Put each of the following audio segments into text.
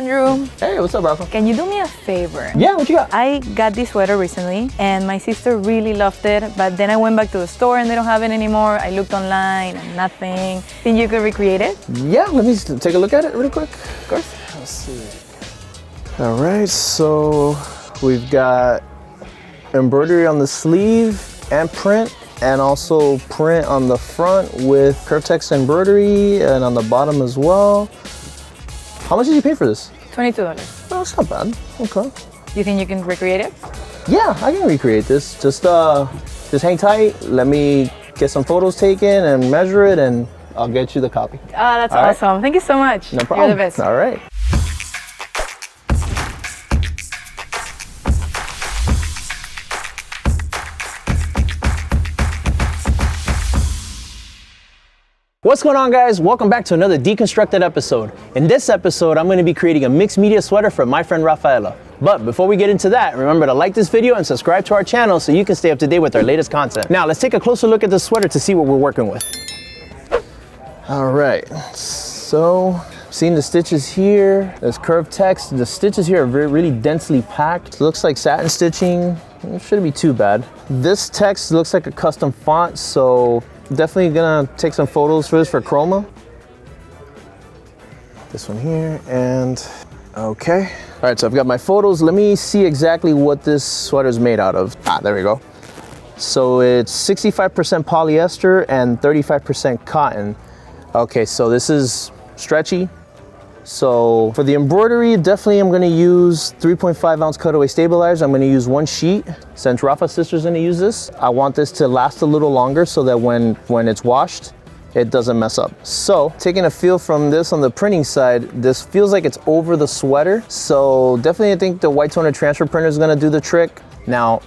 Andrew. Hey, what's up, Rafa? Can you do me a favor? Yeah, what you got? I got this sweater recently and my sister really loved it, but then I went back to the store and they don't have it anymore. I looked online and nothing. Think you could recreate it? Yeah, let me take a look at it really quick. Of course. Let's see. All right, so we've got embroidery on the sleeve and print, and also print on the front with curved text embroidery and on the bottom as well. How much did you pay for this? $22. Oh, that's not bad. Okay. You think you can recreate it? Yeah, I can recreate this. Just hang tight. Let me get some photos taken and measure it, and I'll get you the copy. Oh, that's awesome. Thank you so much. No problem. You're the best. All right. What's going on, guys? Welcome back to another Deconstructed episode. In this episode, I'm going to be creating a mixed media sweater for my friend Rafaela. But before we get into that, remember to like this video and subscribe to our channel so you can stay up to date with our latest content. Now, let's take a closer look at the sweater to see what we're working with. All right, so seeing the stitches here, there's curved text. The stitches here are really densely packed. It looks like satin stitching. It shouldn't be too bad. This text looks like a custom font, so definitely gonna take some photos for this for Chroma. This one here, and okay. All right, so I've got my photos. Let me see exactly what this sweater is made out of. There we go. So it's 65% polyester and 35% cotton. Okay, so this is stretchy. So for the embroidery, definitely I'm gonna use 3.5 ounce cutaway stabilizers. I'm gonna use one sheet. Since Rafa's sister's gonna use this, I want this to last a little longer so that when it's washed, it doesn't mess up. So taking a feel from this on the printing side, this feels like it's over the sweater. So definitely I think the white toner transfer printer is gonna do the trick. Now,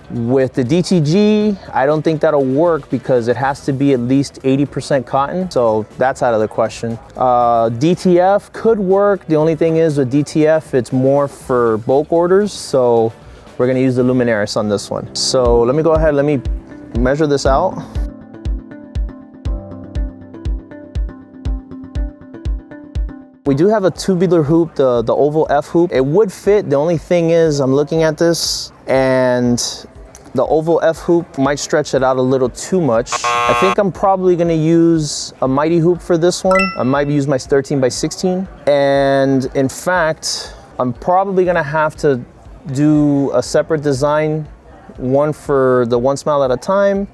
with the DTG, I don't think that'll work because it has to be at least 80% cotton, so that's out of the question. DTF could work. The only thing is with DTF, it's more for bulk orders, so we're gonna use the Luminaris on this one. So let me go ahead, let me measure this out. We do have a tubular hoop, the oval F hoop. It would fit. The only thing is I'm looking at this and the oval F hoop might stretch it out a little too much. I think I'm probably gonna use a mighty hoop for this one. I might use my 13 by 16. And in fact, I'm probably gonna have to do a separate design, one for the One Smile at a Time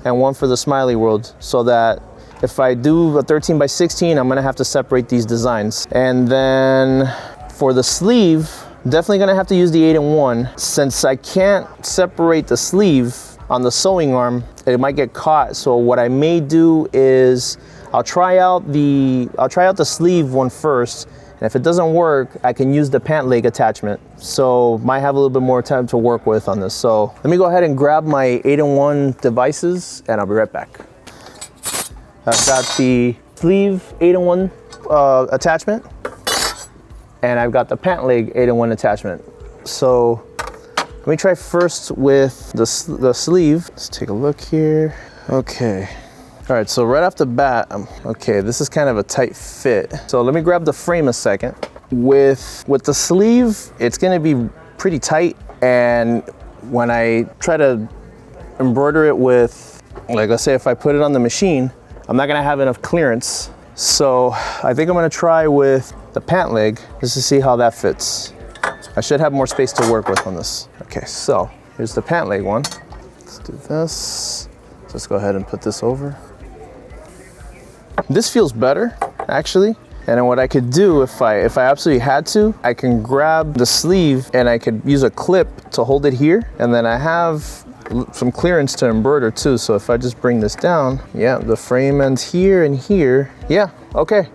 and one for the Smiley World, so that if I do a 13 by 16, I'm gonna have to separate these designs. And then for the sleeve, definitely gonna have to use the 8-in-1. Since I can't separate the sleeve on the sewing arm, it might get caught. So what I may do is I'll try out the sleeve one first. And if it doesn't work, I can use the pant leg attachment. So might have a little bit more time to work with on this. So let me go ahead and grab my 8-in-1 devices and I'll be right back. I've got the sleeve 8-in-1 attachment, and I've got the pant leg 8-in-1 attachment. So let me try first with the sleeve. Let's take a look here. Okay. All right, so right off the bat, okay, this is kind of a tight fit. So let me grab the frame a second. With the sleeve, it's gonna be pretty tight, and when I try to embroider it with, like let's say if I put it on the machine, I'm not gonna have enough clearance. So I think I'm gonna try with the pant leg just to see how that fits. I should have more space to work with on this. Okay, so here's the pant leg one. Let's do this. Let's go ahead and put this over. This feels better, actually. And then what I could do, if I absolutely had to, I can grab the sleeve and I could use a clip to hold it here. And then I have some clearance to embroider too. So if I just bring this down, yeah, the frame ends here and here. Yeah, okay.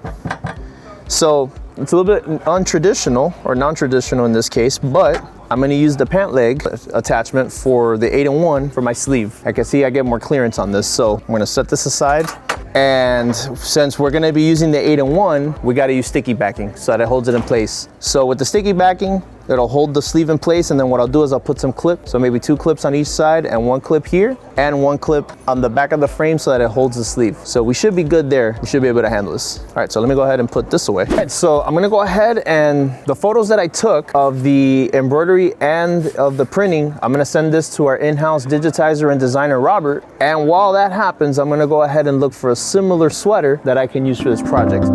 So it's a little bit untraditional, or non-traditional in this case, but I'm gonna use the pant leg attachment for the 8-in-1 for my sleeve. I can see I get more clearance on this. So I'm gonna set this aside. And since we're gonna be using the 8-in-1, we gotta use sticky backing so that it holds it in place. So with the sticky backing, It'll hold the sleeve in place, and then what I'll do is I'll put some clips, so maybe 2 clips on each side and 1 clip here and 1 clip on the back of the frame so that it holds the sleeve. So we should be good there. We should be able to handle this. All right, so let me go ahead and put this away. All right, so I'm gonna go ahead and the photos that I took of the embroidery and of the printing, I'm gonna send this to our in-house digitizer and designer, Robert. And while that happens, I'm gonna go ahead and look for a similar sweater that I can use for this project.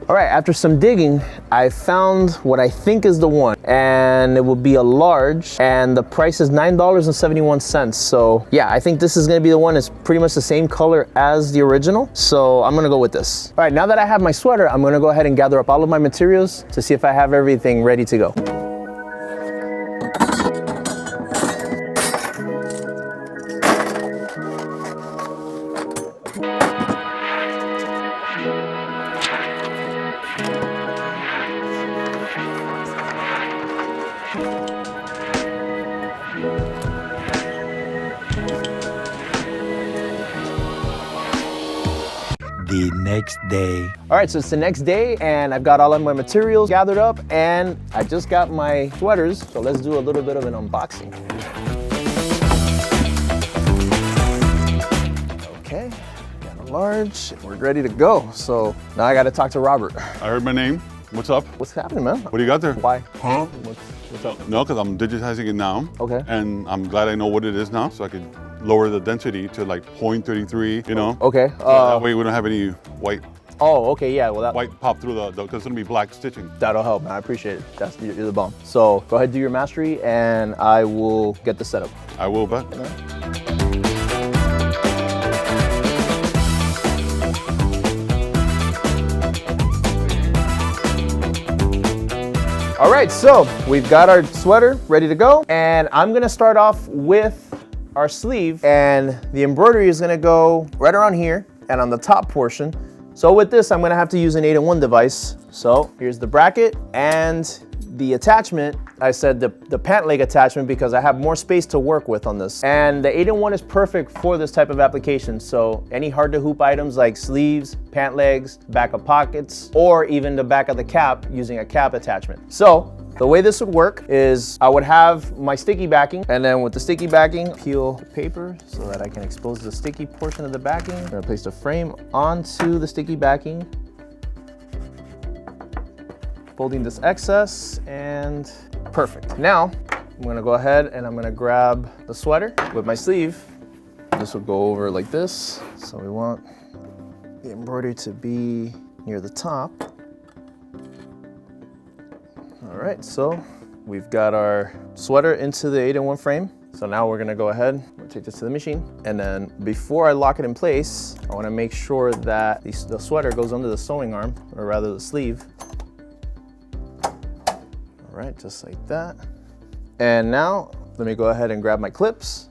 All right, after some digging, I found what I think is the one, and it will be a large, and the price is $9.71. So yeah, I think this is gonna be the one. It's pretty much the same color as the original, so I'm gonna go with this. All right, now that I have my sweater, I'm gonna go ahead and gather up all of my materials to see if I have everything ready to go. The next day. All right, so it's the next day and I've got all of my materials gathered up and I just got my sweaters. So let's do a little bit of an unboxing. Okay, got a large, we're ready to go. So now I gotta talk to Robert. I heard my name. What's up? What's happening, man? What do you got there? Why? Huh? What's up? No, because I'm digitizing it now. Okay. And I'm glad I know what it is now, so I could lower the density to like 0.33, you know? Okay. That way we don't have any white Okay, yeah, well white pop through because it's gonna be black stitching. that'll help, man. I appreciate it. You're the bomb. So go ahead, do your mastery and I will get the setup. I will bet. All right, so we've got our sweater ready to go, and I'm gonna start off with our sleeve, and the embroidery is gonna go right around here and on the top portion. So with this, I'm gonna have to use an 8-in-1 device. So here's the bracket and the attachment. I said the pant leg attachment because I have more space to work with on this. And the 8-in-1 is perfect for this type of application. So any hard to hoop items like sleeves, pant legs, back of pockets, or even the back of the cap using a cap attachment. So the way this would work is I would have my sticky backing, and then with the sticky backing, peel the paper so that I can expose the sticky portion of the backing. I'm gonna place the frame onto the sticky backing, folding this excess, and perfect. Now, I'm gonna go ahead and I'm gonna grab the sweater with my sleeve. This will go over like this. So we want the embroidery to be near the top. All right, so we've got our sweater into the 8-in-1 frame. So now we're gonna go ahead, we'll take this to the machine. And then before I lock it in place, I wanna make sure that the sweater goes under the sewing arm, or rather the sleeve. All right, just like that. And now, let me go ahead and grab my clips.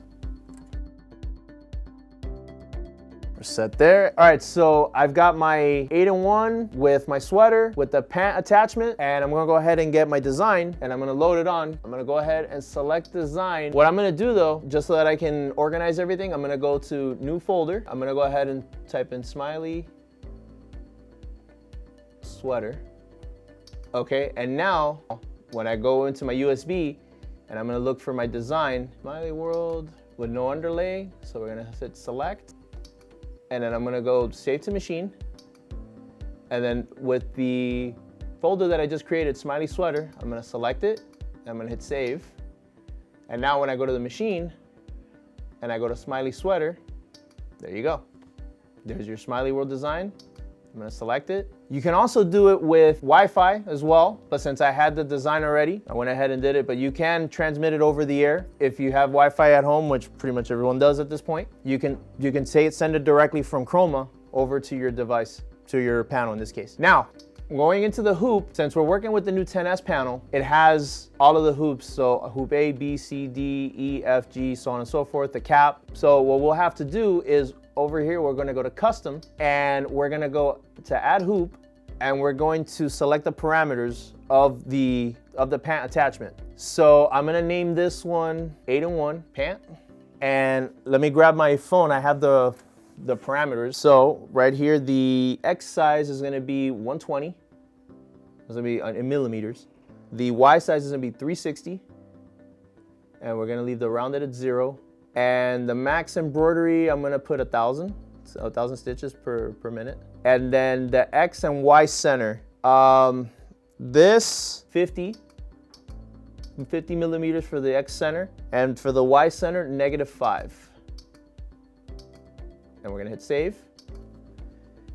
We're set there. All right, so I've got my 8-in-1 with my sweater, with the pant attachment, and I'm gonna go ahead and get my design, and I'm gonna load it on. I'm gonna go ahead and select design. What I'm gonna do though, just so that I can organize everything, I'm gonna go to new folder. I'm gonna go ahead and type in smiley sweater. Okay, and now, when I go into my USB, and I'm gonna look for my design, Smiley World with no underlay, so we're gonna hit select. And then I'm gonna go save to machine. And then with the folder that I just created, Smiley Sweater, I'm gonna select it, and I'm gonna hit save. And now when I go to the machine, and I go to Smiley Sweater, there you go. There's your Smiley World design. I'm gonna select it. You can also do it with Wi-Fi as well, but since I had the design already, I went ahead and did it, but you can transmit it over the air. If you have Wi-Fi at home, which pretty much everyone does at this point, you can send it directly from Chroma over to your device, to your panel in this case. Now, going into the hoop, since we're working with the new 10S panel, it has all of the hoops. So hoop A, B, C, D, E, F, G, so on and so forth, the cap. So what we'll have to do is over here, we're gonna go to custom, and we're gonna go to add hoop, and we're going to select the parameters of the pant attachment. So I'm gonna name this one 8-in-1 pant. And let me grab my phone. I have the the parameters. So right here, the X size is gonna be 120. It's gonna be in millimeters. The Y size is gonna be 360. And we're gonna leave the rounded at 0. And the max embroidery, I'm gonna put 1,000. So 1,000 stitches per minute. And then the X and Y center. This 50 millimeters for the X center, and for the Y center, -5. And we're gonna hit save.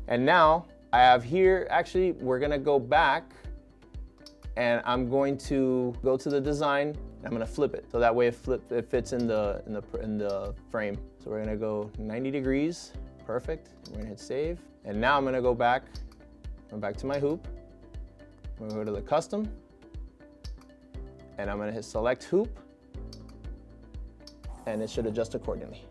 And now I have here, actually, we're gonna go back and I'm going to go to the design. I'm gonna flip it, so that way it fits in the frame. So we're gonna go 90 degrees, perfect. We're gonna hit save. And now I'm gonna go back to my hoop. I'm gonna go to the custom, and I'm gonna hit select hoop, and it should adjust accordingly.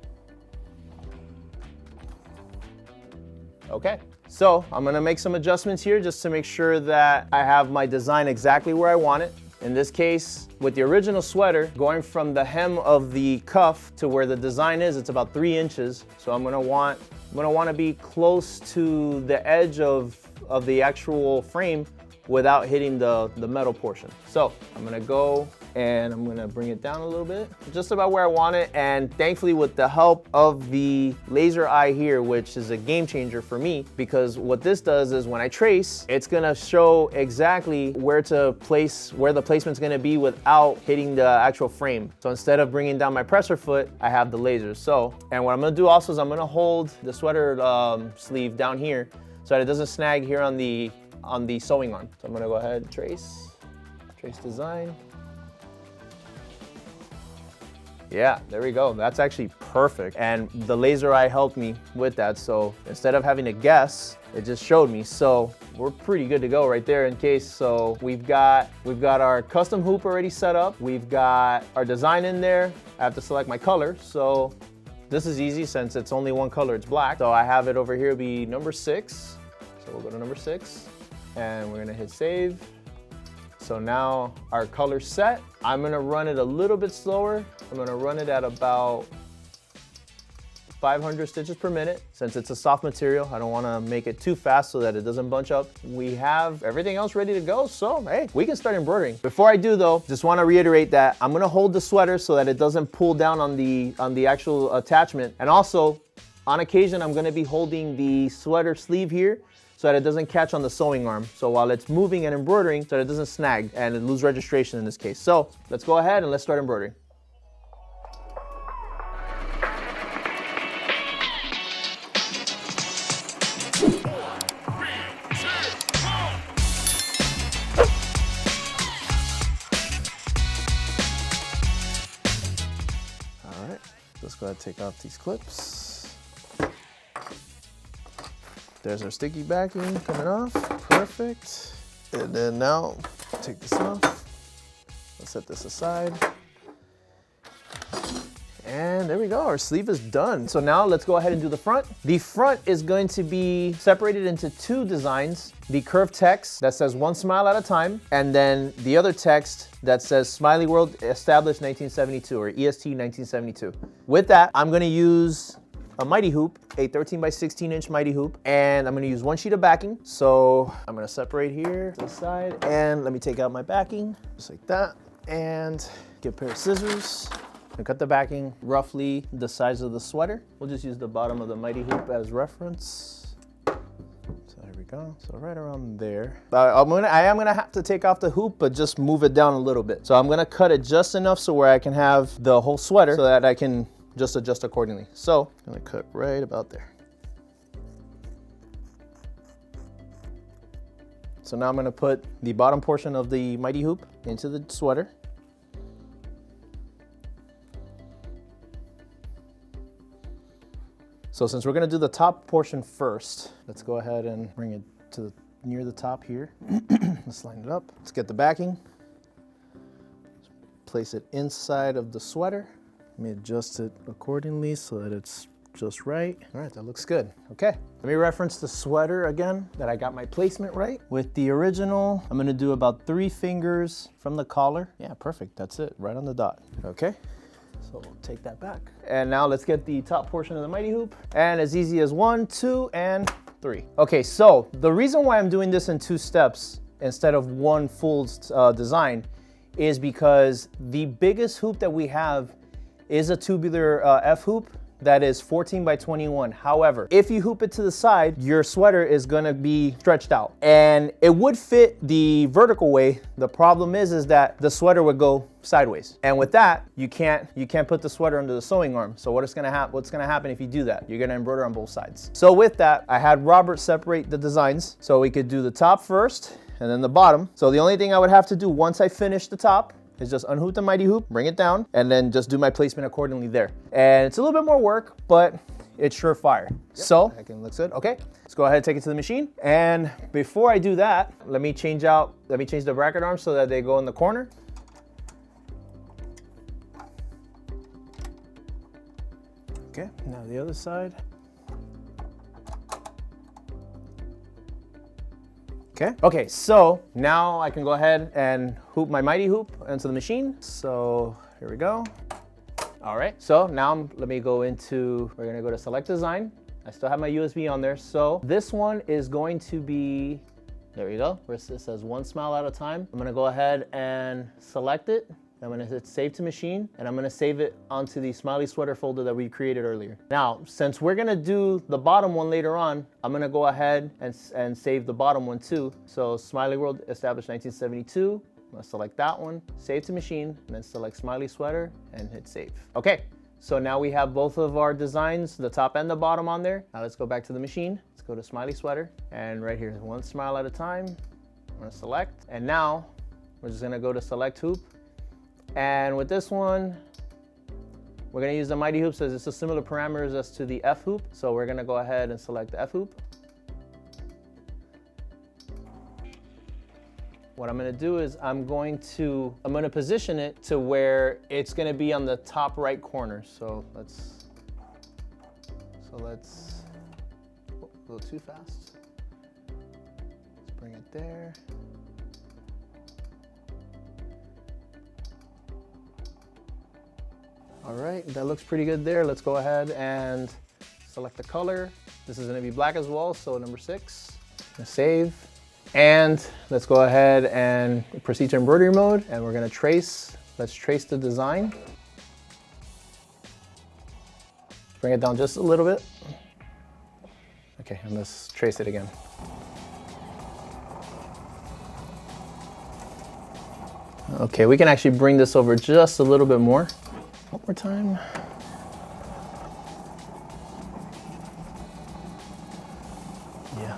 Okay, so I'm gonna make some adjustments here just to make sure that I have my design exactly where I want it. In this case, with the original sweater, going from the hem of the cuff to where the design is, it's about 3 inches. So I'm gonna want to be close to the edge of the actual frame without hitting the metal portion. So I'm gonna go and I'm gonna bring it down a little bit, just about where I want it. And thankfully, with the help of the laser eye here, which is a game changer for me, because what this does is when I trace, it's gonna show exactly where the placement's gonna be without hitting the actual frame. So instead of bringing down my presser foot, I have the laser. So, and what I'm gonna do also is I'm gonna hold the sweater sleeve down here so that it doesn't snag here on the sewing arm. So I'm gonna go ahead and trace design. Yeah, there we go. That's actually perfect. And the laser eye helped me with that. So instead of having to guess, it just showed me. So we're pretty good to go right there in case. So we've got our custom hoop already set up. We've got our design in there. I have to select my color. So this is easy since it's only one color, it's black. So I have it over here be number 6. So we'll go to number 6. And we're gonna hit save. So now our color's set. I'm gonna run it a little bit slower. I'm gonna run it at about 500 stitches per minute. Since it's a soft material, I don't wanna make it too fast so that it doesn't bunch up. We have everything else ready to go, so hey, we can start embroidering. Before I do though, just wanna reiterate that I'm gonna hold the sweater so that it doesn't pull down on the actual attachment. And also, on occasion, I'm gonna be holding the sweater sleeve here so that it doesn't catch on the sewing arm. So while it's moving and embroidering, so that it doesn't snag and lose registration in this case. So let's go ahead and let's start embroidering. All right, let's go ahead and take off these clips. There's our sticky backing coming off, perfect. And then now, take this off. Let's set this aside. And there we go, our sleeve is done. So now let's go ahead and do the front. The front is going to be separated into 2 designs. The curved text that says "one smile at a time," and then the other text that says "Smiley World Established 1972" or EST 1972. With that, I'm gonna use a mighty hoop, a 13 by 16 inch mighty hoop, and I'm gonna use 1 sheet of backing. So I'm gonna separate here to the side, and let me take out my backing, just like that, and get a pair of scissors and cut the backing roughly the size of the sweater. We'll just use the bottom of the mighty hoop as reference. So there we go, so right around there. I am gonna have to take off the hoop, but just move it down a little bit. So I'm gonna cut it just enough so where I can have the whole sweater so that I can just adjust accordingly. So I'm gonna cut right about there. So now I'm gonna put the bottom portion of the mighty hoop into the sweater. So since we're gonna do the top portion first, let's go ahead and bring it to near the top here. Let's line it up. Let's get the backing. Place it inside of the sweater. Let me adjust it accordingly so that it's just right. All right, that looks good. Okay, let me reference the sweater again, that I got my placement right. With the original, I'm gonna do about 3 fingers from the collar. Yeah, perfect, that's it, right on the dot. Okay, So we'll take that back. And now let's get the top portion of the mighty hoop. And as easy as 1, 2, and 3. Okay, so the reason why I'm doing this in 2 steps instead of one full design is because the biggest hoop that we have is a tubular F hoop that is 14 by 21. However, if you hoop it to the side, your sweater is gonna be stretched out. And it would fit the vertical way. The problem is that the sweater would go sideways. And with that, you can't put the sweater under the sewing arm. So what's gonna happen if you do that? You're gonna embroider on both sides. So with that, I had Robert separate the designs so we could do the top first and then the bottom. So the only thing I would have to do once I finish the top is just unhoop the mighty hoop, bring it down, and then just do my placement accordingly there. And it's a little bit more work, but it's surefire. Yep. So, that looks good. Okay, let's go ahead and take it to the machine. And before I do that, let me change the bracket arms so that they go in the corner. Okay, now the other side. Okay, so now I can go ahead and hoop my mighty hoop into the machine. So here we go. All right, so now we're gonna go to select design. I still have my USB on there. So this one is going to be, there we go, where it says 1 smile at a time. I'm gonna go ahead and select it. I'm gonna hit save to machine, and I'm gonna save it onto the smiley sweater folder that we created earlier. Now, since we're gonna do the bottom one later on, I'm gonna go ahead and save the bottom one too. So Smiley World established 1972. I'm gonna select that one, save to machine, and then select smiley sweater and hit save. Okay, so now we have both of our designs, the top and the bottom on there. Now let's go back to the machine. Let's go to smiley sweater, and right here, 1 smile at a time. I'm gonna select, and now we're just gonna go to select hoop. And with this one, we're gonna use the mighty hoop, so it's a similar parameters as to the F hoop. So we're gonna go ahead and select the F hoop. What I'm gonna do is I'm gonna position it to where it's gonna be on the top right corner. So let's, oh, a little too fast. Let's bring it there. All right, that looks pretty good there. Let's go ahead and select the color. This is gonna be black as well, so number 6. Save. And let's go ahead and proceed to embroidery mode, and we're gonna let's trace the design. Bring it down just a little bit. Okay, and let's trace it again. Okay, we can actually bring this over just a little bit more. One more time. Yeah.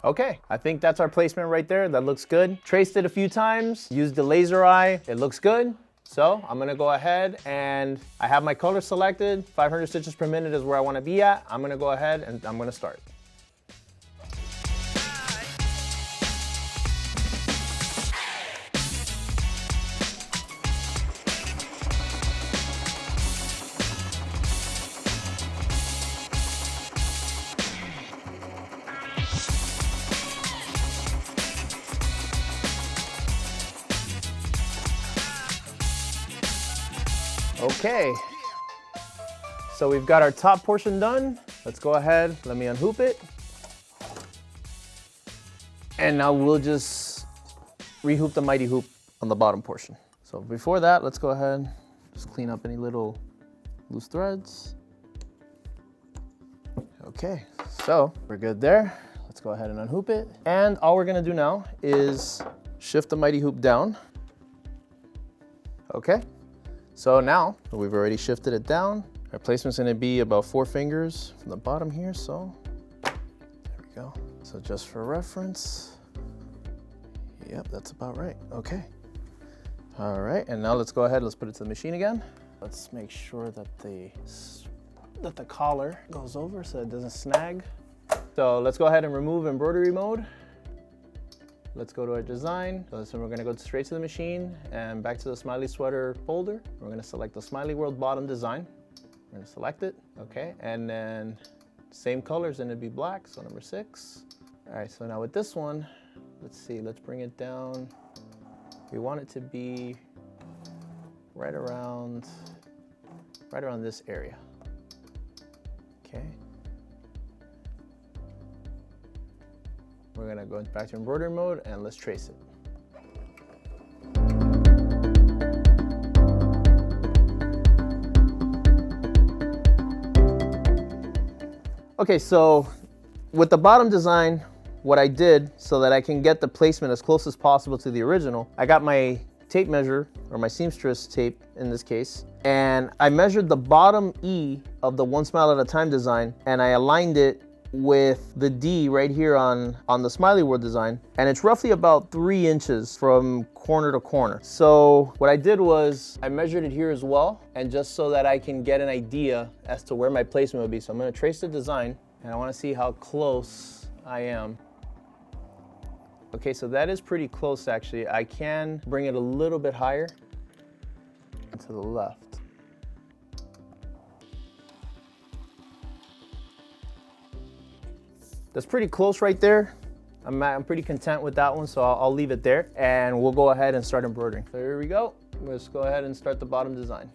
Okay, I think that's our placement right there. That looks good. Traced it a few times, used the laser eye. It looks good. So I'm gonna go ahead and I have my color selected. 500 stitches per minute is where I wanna be at. I'm gonna go ahead and I'm gonna start. Okay, so we've got our top portion done. Let's go ahead, let me unhoop it. And now we'll just rehoop the mighty hoop on the bottom portion. So before that, let's go ahead, just clean up any little loose threads. Okay, so we're good there. Let's go ahead and unhoop it. And all we're gonna do now is shift the mighty hoop down. Okay. So now we've already shifted it down. Our placement's gonna be about 4 fingers from the bottom here, so there we go. So just for reference, yep, that's about right, okay. All right, and now let's go ahead, let's put it to the machine again. Let's make sure that the collar goes over so it doesn't snag. So let's go ahead and remove embroidery mode. Let's go to our design. So we're gonna go straight to the machine and back to the smiley sweater folder. We're gonna select the Smiley World bottom design. We're gonna select it, okay? And then same colors, and it'd be black, so number 6. All right, so now with this one, let's see, let's bring it down. We want it to be right around this area. Okay. We're gonna go back to embroidery mode and let's trace it. Okay, so with the bottom design, what I did so that I can get the placement as close as possible to the original, I got my tape measure, or my seamstress tape in this case, and I measured the bottom E of the One Smile at a Time design, and I aligned it with the D right here on the smiley world design, and it's roughly about 3 inches from corner to corner. So what I did was I measured it here as well, and just so that I can get an idea as to where my placement would be. So I'm going to trace the design, and I want to see how close I am. Okay, so that is pretty close actually. I can bring it a little bit higher to the left. That's pretty close right there. I'm pretty content with that one, so I'll leave it there, and we'll go ahead and start embroidering. So here we go. Let's go ahead and start the bottom design.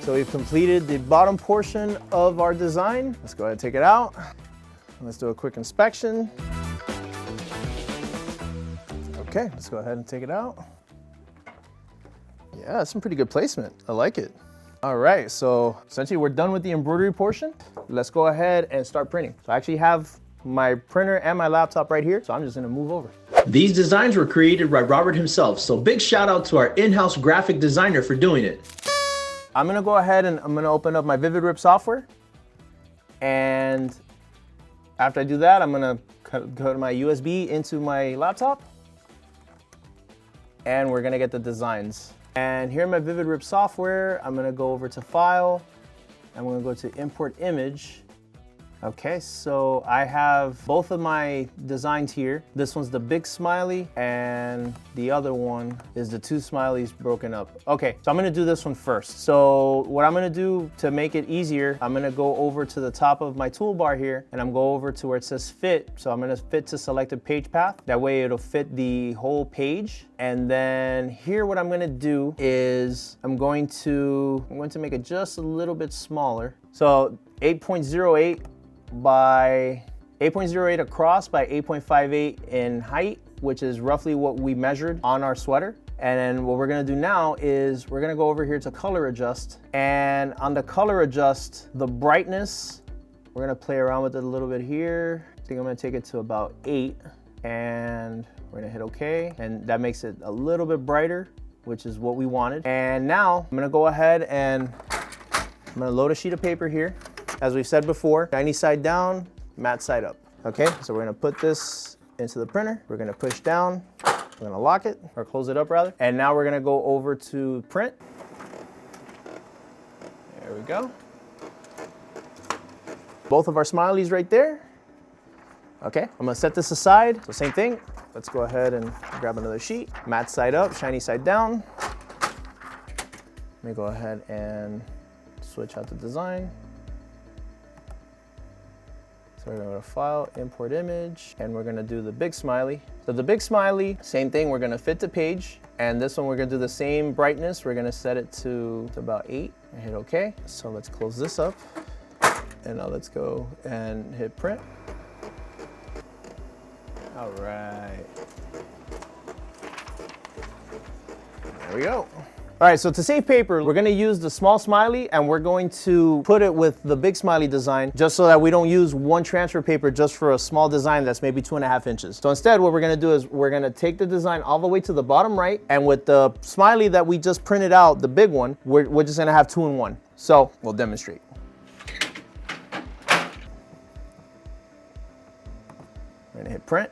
So we've completed the bottom portion of our design. Let's go ahead and take it out. Let's do a quick inspection. Okay, let's go ahead and take it out. Yeah, that's some pretty good placement. I like it. All right, so essentially we're done with the embroidery portion. Let's go ahead and start printing. So I actually have my printer and my laptop right here, so I'm just gonna move over. These designs were created by Robert himself, so big shout out to our in-house graphic designer for doing it. I'm gonna go ahead and I'm gonna open up my VividRIP software. And after I do that, I'm gonna go to my USB into my laptop. And we're gonna get the designs. And here in my VividRIP software, I'm gonna go over to File. I'm gonna go to Import Image. Okay, so I have both of my designs here. This one's the big smiley, and the other one is the 2 smileys broken up. Okay, so I'm gonna do this one first. So what I'm gonna do to make it easier, I'm gonna go over to the top of my toolbar here, and I'm going to go over to where it says Fit. So I'm gonna fit to selected page path. That way it'll fit the whole page. And then here what I'm gonna do is I'm going to make it just a little bit smaller. So 8.08 by 8.08 across by 8.58 in height, which is roughly what we measured on our sweater. And then what we're gonna do now is we're gonna go over here to color adjust. And on the color adjust, the brightness, we're gonna play around with it a little bit here. I think I'm gonna take it to about 8, and we're gonna hit OK. And that makes it a little bit brighter, which is what we wanted. And now I'm gonna go ahead and I'm gonna load a sheet of paper here. As we've said before, shiny side down, matte side up. Okay, so we're gonna put this into the printer. We're gonna push down, we're gonna lock it, or close it up rather. And now we're gonna go over to print. There we go. Both of our smileys right there. Okay, I'm gonna set this aside. So same thing, let's go ahead and grab another sheet. Matte side up, shiny side down. Let me go ahead and switch out the design. So we're gonna go to File, Import Image, and we're gonna do the big smiley. So the big smiley, same thing, we're gonna fit to page. And this one, we're gonna do the same brightness. We're gonna set it to about 8 and hit OK. So let's close this up. And now let's go and hit print. All right. There we go. All right, so to save paper, we're gonna use the small smiley and we're going to put it with the big smiley design just so that we don't use one transfer paper just for a small design that's maybe 2.5 inches. So instead, what we're gonna do is we're gonna take the design all the way to the bottom right, and with the smiley that we just printed out, the big one, we're just gonna have 2 in 1. So we'll demonstrate. We're gonna hit print.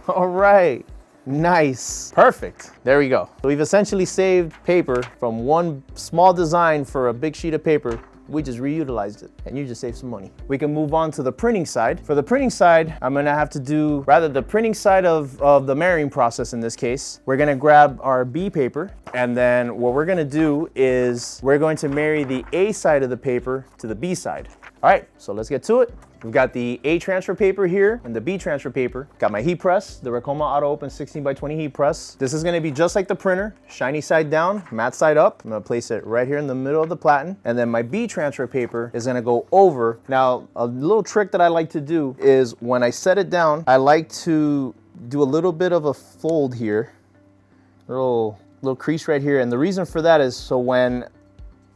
All right, nice, perfect. There we go. So we've essentially saved paper from one small design for a big sheet of paper. We just reutilized it and you just saved some money. We can move on to the printing side. For the printing side, I'm gonna have to do, rather the printing side of the marrying process in this case, we're gonna grab our B paper, and then what we're gonna do is we're going to marry the A side of the paper to the B side. All right, so let's get to it. We've got the A transfer paper here and the B transfer paper. Got my heat press, the Ricoma Auto Open 16x20 heat press. This is gonna be just like the printer, shiny side down, matte side up. I'm gonna place it right here in the middle of the platen. And then my B transfer paper is gonna go over. Now, a little trick that I like to do is when I set it down, I like to do a little bit of a fold here, little crease right here. And the reason for that is so when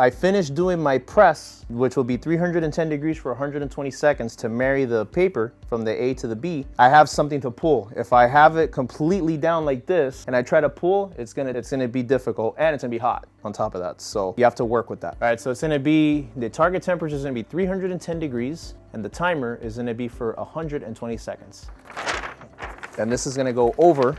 I finish doing my press, which will be 310 degrees for 120 seconds to marry the paper from the A to the B, I have something to pull. If I have it completely down like this and I try to pull, it's gonna be difficult and it's gonna be hot on top of that. So you have to work with that. All right, so it's gonna be, the target temperature is gonna be 310 degrees and the timer is gonna be for 120 seconds. And this is gonna go over.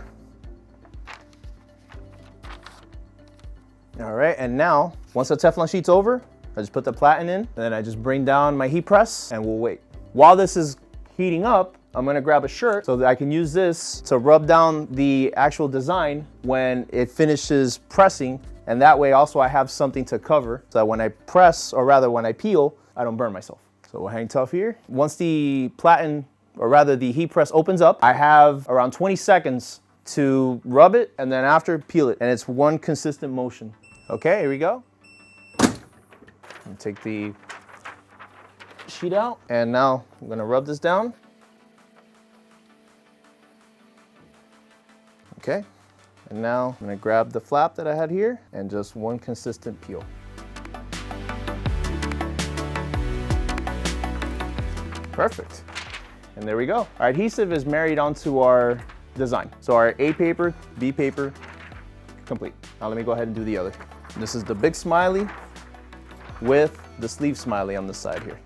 All right, and now, once the Teflon sheet's over, I just put the platen in, and then I just bring down my heat press, and we'll wait. While this is heating up, I'm gonna grab a shirt so that I can use this to rub down the actual design when it finishes pressing, and that way also I have something to cover so that when I press, or rather when I peel, I don't burn myself. So we'll hang tough here. Once the platen, or rather the heat press opens up, I have around 20 seconds to rub it, and then after, peel it, and it's one consistent motion. Okay, here we go. Take the sheet out, and now I'm gonna rub this down. Okay, and now I'm gonna grab the flap that I had here and just one consistent peel. Perfect, and there we go. Our adhesive is married onto our design. So our A paper, B paper, complete. Now let me go ahead and do the other. This is the big smiley with the sleeve smiley on the side here.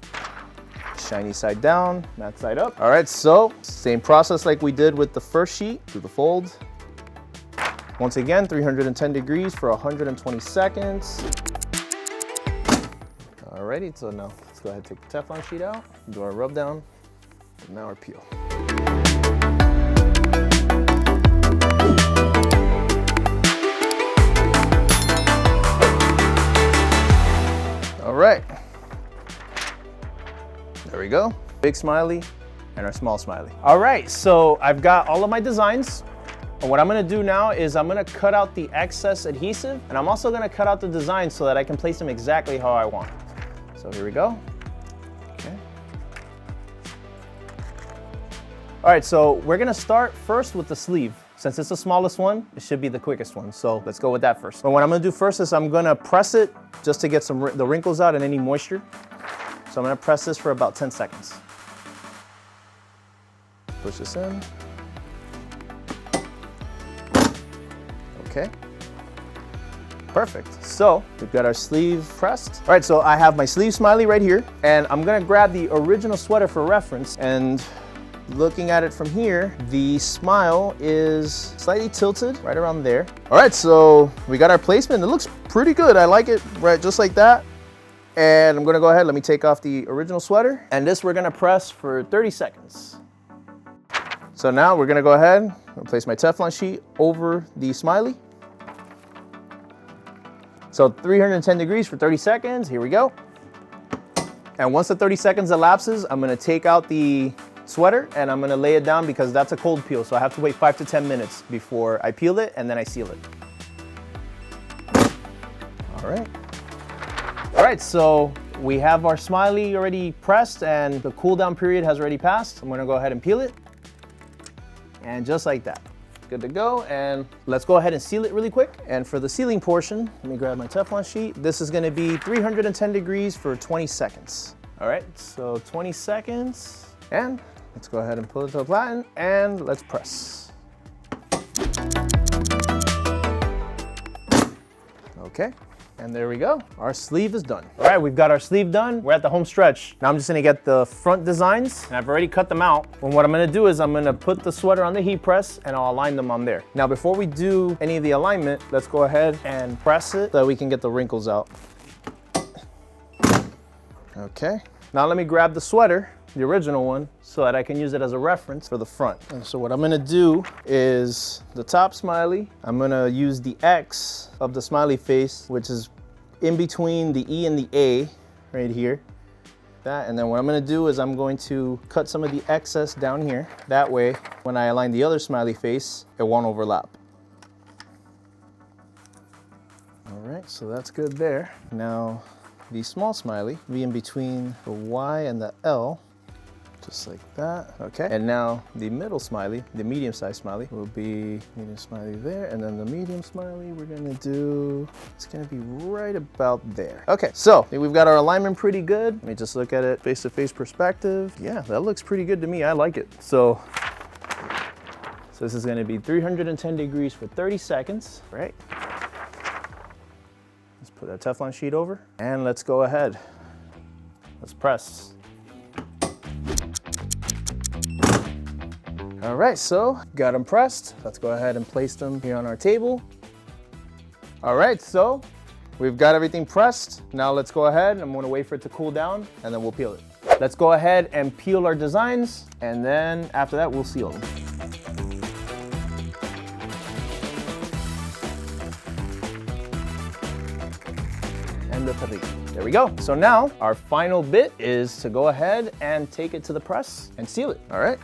Shiny side down, matte side up. All right, so same process like we did with the first sheet. Do the fold. Once again, 310 degrees for 120 seconds. Alrighty, so now let's go ahead and take the Teflon sheet out, do our rub down, and now our peel. All right, there we go. Big smiley and our small smiley. All right, so I've got all of my designs. And what I'm gonna do now is I'm gonna cut out the excess adhesive, and I'm also gonna cut out the design so that I can place them exactly how I want. So here we go. Okay. All right, so we're gonna start first with the sleeve. Since it's the smallest one, it should be the quickest one. So let's go with that first. But what I'm gonna do first is I'm gonna press it just to get the wrinkles out and any moisture. So I'm gonna press this for about 10 seconds. Push this in. Okay. Perfect. So we've got our sleeve pressed. All right, so I have my sleeve smiley right here, and I'm gonna grab the original sweater for reference, and looking at it from here, the smile is slightly tilted right around there. All right, so we got our placement. It looks pretty good. I like it right just like that. And I'm gonna go ahead, let me take off the original sweater. And this we're gonna press for 30 seconds. So now we're gonna go ahead, I'm gonna place my Teflon sheet over the smiley. So 310 degrees for 30 seconds, here we go. And once the 30 seconds elapses, I'm gonna take out the sweater and I'm gonna lay it down because that's a cold peel. So I have to wait 5 to 10 minutes before I peel it and then I seal it. All right. All right, so we have our smiley already pressed and the cool down period has already passed. I'm gonna go ahead and peel it. And just like that, good to go. And let's go ahead and seal it really quick. And for the sealing portion, let me grab my Teflon sheet. This is gonna be 310 degrees for 20 seconds. All right, so 20 seconds. And let's go ahead and pull it to the platen and let's press. Okay, And there we go. Our sleeve is done. All right, we've got our sleeve done. We're at the home stretch. Now I'm just gonna get the front designs, and I've already cut them out. And what I'm gonna do is I'm gonna put the sweater on the heat press and I'll align them on there. Now before we do any of the alignment, let's go ahead and press it so that we can get the wrinkles out. Okay. Now let me grab the sweater, the original one, so that I can use it as a reference for the front. And so what I'm gonna do is the top smiley, I'm gonna use the X of the smiley face, which is in between the E and the A, right here. That, and then what I'm gonna do is I'm going to cut some of the excess down here. That way, when I align the other smiley face, it won't overlap. All right, so that's good there. Now, the small smiley be in between the Y and the L, just like that. Okay, and now the middle smiley, the medium-sized smiley, will be medium smiley there, and then the medium smiley we're gonna do, it's gonna be right about there. Okay, so I think we've got our alignment pretty good. Let me just look at it face-to-face perspective. Yeah, that looks pretty good to me. I like it. So this is gonna be 310 degrees for 30 seconds, right? Let's put that Teflon sheet over, and let's go ahead. Let's press. All right, so got them pressed. Let's go ahead and place them here on our table. All right, so we've got everything pressed. Now let's go ahead. I'm gonna wait for it to cool down and then we'll peel it. Let's go ahead and peel our designs, and then after that, we'll seal them. And the tarrito. There we go. So now our final bit is to go ahead and take it to the press and seal it. All right.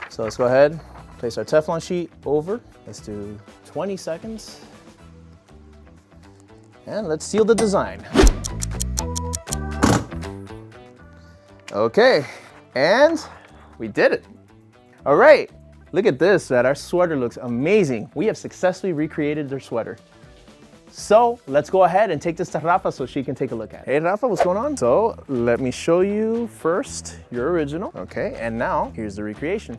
So let's go ahead, place our Teflon sheet over. Let's do 20 seconds. And let's seal the design. Okay, and we did it. All right, look at this, man. Our sweater looks amazing. We have successfully recreated their sweater. So let's go ahead and take this to Rafa so she can take a look at it. Hey Rafa, what's going on? So let me show you first your original. Okay, and now here's the recreation.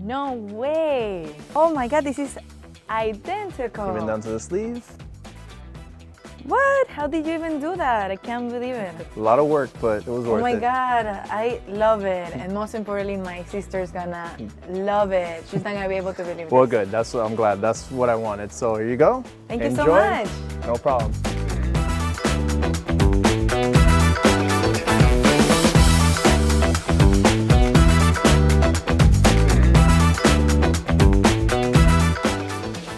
No way. Oh my God, this is identical. Even down to the sleeve. What? How did you even do that? I can't believe it. A lot of work, but it was worth it. Oh my God, I love it. And most importantly, my sister's gonna love it. She's not gonna be able to believe it. Well, good. That's what I'm glad. That's what I wanted. So here you go. Thank you so much. No problem.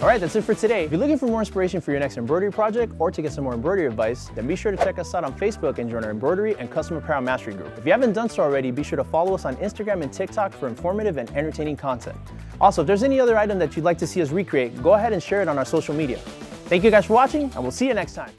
All right, that's it for today. If you're looking for more inspiration for your next embroidery project or to get some more embroidery advice, then be sure to check us out on Facebook and join our embroidery and custom apparel mastery group. If you haven't done so already, be sure to follow us on Instagram and TikTok for informative and entertaining content. Also, if there's any other item that you'd like to see us recreate, go ahead and share it on our social media. Thank you guys for watching, and we'll see you next time.